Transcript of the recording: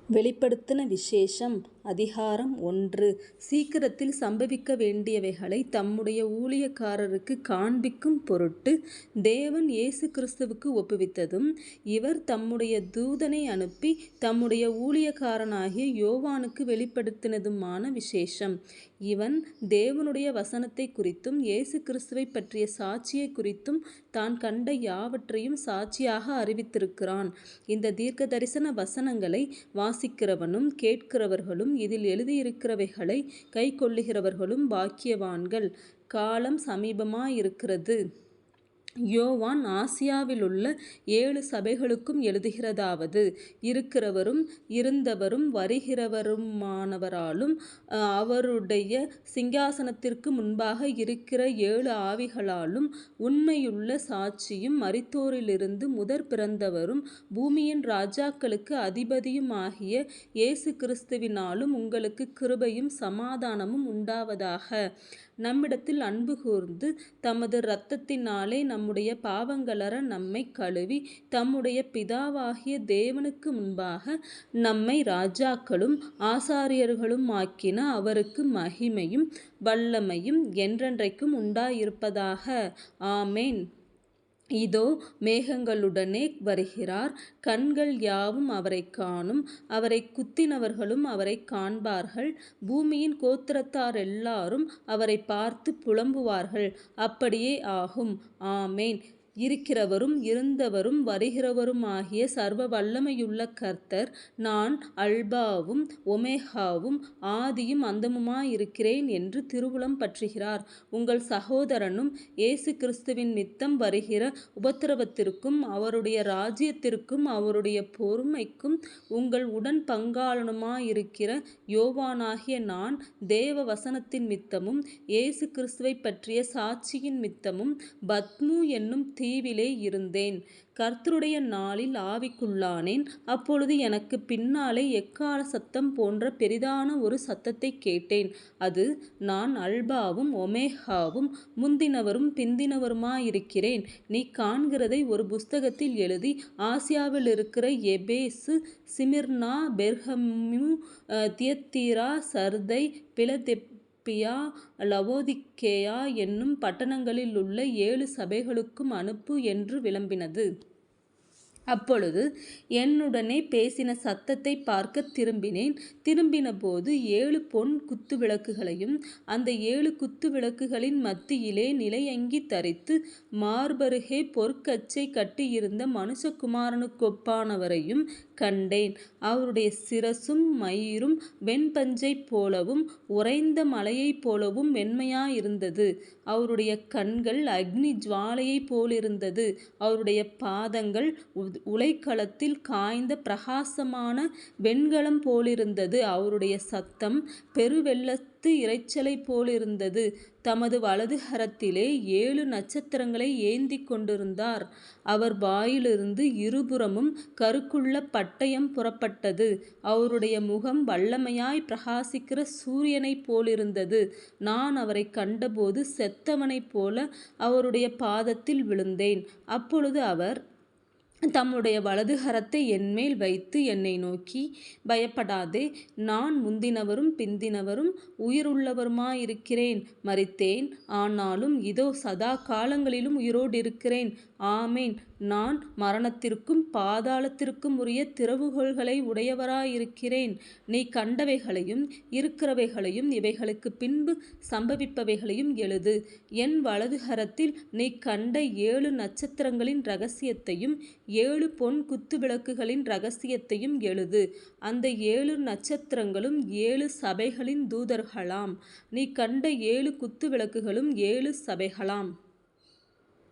வெளிப்படுத்தின விசேஷம் அதிகாரம் 1. சீக்கிரத்தில் சம்பவிக்க வேண்டியவைகளை தம்முடைய ஊழியக்காரருக்கு காண்பிக்கும் பொருட்டு தேவன் இயேசு கிறிஸ்துவுக்கு ஒப்புவித்ததும், இவர் தம்முடைய தூதனை அனுப்பி தம்முடைய ஊழியக்காரனாகிய யோவானுக்கு வெளிப்படுத்தினதுமான விசேஷம். இவன் தேவனுடைய வசனத்தை குறித்தும் இயேசு கிறிஸ்துவை பற்றிய சாட்சியை குறித்தும் தான் கண்ட யாவற்றையும் சாட்சியாக அறிவித்திருக்கிறான். இந்த தீர்க்க தரிசன வசனங்களை வாசிக்கிறவனும் கேட்கிறவர்களும் இதில் எழுதியிருக்கிறவைகளை கைக்கொள்ளுகிறவர்களும் பாக்கியவான்கள். காலம் சமீபமாயிருக்கிறது. யோவான் ஆசியாவிலுள்ள 7 சபைகளுக்கும் எழுதுகிறதாவது: இருக்கிறவரும் இருந்தவரும் வருகிறவருமானவராலும் அவருடைய சிங்காசனத்திற்கு முன்பாக இருக்கிற 7 ஆவிகளாலும் உண்மையுள்ள சாட்சியும் மரித்தோரிலிருந்து முதற் பிறந்தவரும் பூமியின் ராஜாக்களுக்கு அதிபதியுமாகிய இயேசு கிறிஸ்துவினாலும் உங்களுக்கு கிருபையும் சமாதானமும் உண்டாவதாக. நம்மிடத்தில் அன்பு கூர்ந்து தமது இரத்தத்தினாலே நம்முடைய பாவங்களற நம்மை கழுவி தம்முடைய பிதாவாகிய தேவனுக்கு முன்பாக நம்மை ராஜாக்களும் ஆசாரியர்களும் ஆக்கின அவருக்கு மகிமையும் வல்லமையும் என்றென்றைக்கும் உண்டாயிருப்பதாக. ஆமென். இதோ மேகங்களுடனே வருகிறார். கண்கள் யாவும் அவரை காணும். அவரை குத்தினவர்களும் அவரை காண்பார்கள். பூமியின் கோத்திரத்தார் எல்லாரும் அவரை பார்த்து புலம்புவார்கள். அப்படியே ஆகும். ஆமென். இருக்கிறவரும் இருந்தவரும் வருகிறவருமாகிய சர்வ வல்லமையுள்ள கர்த்தர், நான் அல்பாவும் ஒமேகாவும் ஆதியும் அந்தமுமாயிருக்கிறேன் என்று திருவுளம் பற்றுகிறார். உங்கள் சகோதரனும் இயேசு கிறிஸ்துவின் நித்தம் வருகிற உபத்திரவத்திற்கும் அவருடைய ராஜ்யத்திற்கும் அவருடைய பொறுமைக்கும் உங்கள் உடன் பங்காளனுமாயிருக்கிற யோவானாகிய நான் தேவ வசனத்தின் மித்தமும் இயேசு கிறிஸ்துவை பற்றிய சாட்சியின் மித்தமும் பத்மு என்னும் தீவிலே இருந்தேன். கர்த்தருடைய நாளில் ஆவிக்குள்ளானேன். அப்பொழுது எனக்கு பின்னாலே எக்காள சத்தம் போன்ற பெரிதான ஒரு சத்தத்தை கேட்டேன். அது, நான் அல்பாவும் ஒமேகாவும் முந்தினவரும் பிந்தினவருமாயிருக்கிறேன். நீ காண்கிறதை ஒரு புஸ்தகத்தில் எழுதி ஆசியாவில் இருக்கிற எபேசு, சிமிர்னா, பெர்கமு, தியத்தீரா, சர்தை, பிலதெல்பியா, லவோதிக்கேயா என்னும் பட்டணங்களிலுள்ள 7 சபைகளுக்கும் அனுப்பு என்று விளம்பினது. அப்பொழுது என்னுடனே பேசின சத்தத்தை பார்க்க திரும்பினேன். திரும்பினபோது 7 பொன் குத்துவிளக்குகளையும் அந்த 7 குத்துவிளக்குகளின் மத்தியிலே நிலையங்கி தரித்து மார்பருகே பொற்கச்சை கட்டியிருந்த மனுஷகுமாரனுக்கொப்பானவரையும் கண்டேன். அவருடைய சிரசும் மயிரும் வெண்பஞ்சைப் போலவும் உறைந்த மலையைப் போலவும் வெண்மையாயிருந்தது. அவருடைய கண்கள் அக்னி ஜுவாலையைப் போலிருந்தது. அவருடைய பாதங்கள் உலைக்களத்தில் காய்ந்த பிரகாசமான வெண்கலம் போலிருந்தது. அவருடைய சத்தம் பெருவெள்ளத்து இரைச்சலை போலிருந்தது. தமது வலது கரத்திலே 7 நட்சத்திரங்களை ஏந்தி கொண்டிருந்தார். அவர் வாயிலிருந்து இருபுறமும் கருக்குள்ள பட்டயம் புறப்பட்டது. அவருடைய முகம் வல்லமையாய் பிரகாசிக்கிற சூரியனைப் போலிருந்தது. நான் அவரை கண்டபோது செத்தவனைப் போல அவருடைய பாதத்தில் விழுந்தேன். அப்பொழுது அவர் தம்முடைய வலது கரத்தை என்மேல் வைத்து என்னை நோக்கி, பயப்படாதே, நான் முந்தினவரும் பிந்தினவரும் உயிருள்ளவருமாயிருக்கிறேன். மரித்தேன், ஆனாலும் இதோ சதா காலங்களிலும் உயிரோடிருக்கிறேன். ஆமென். நான் மரணத்திற்கும் பாதாளத்திற்கும் உரிய திறவுகோல்களை உடையவராயிருக்கிறேன். நீ கண்டவைகளையும் இருக்கிறவைகளையும் இவைகளுக்கு பின்பு சம்பவிப்பவைகளையும் எழுது. என் வலது கரத்தில் நீ கண்ட 7 நட்சத்திரங்களின் இரகசியத்தையும் 7 பொன் குத்துவிளக்குகளின் இரகசியத்தையும் எழுது. அந்த 7 நட்சத்திரங்களும் 7 சபைகளின் தூதர்களாம். நீ கண்ட 7 குத்துவிளக்குகளும் 7 சபைகளாம்.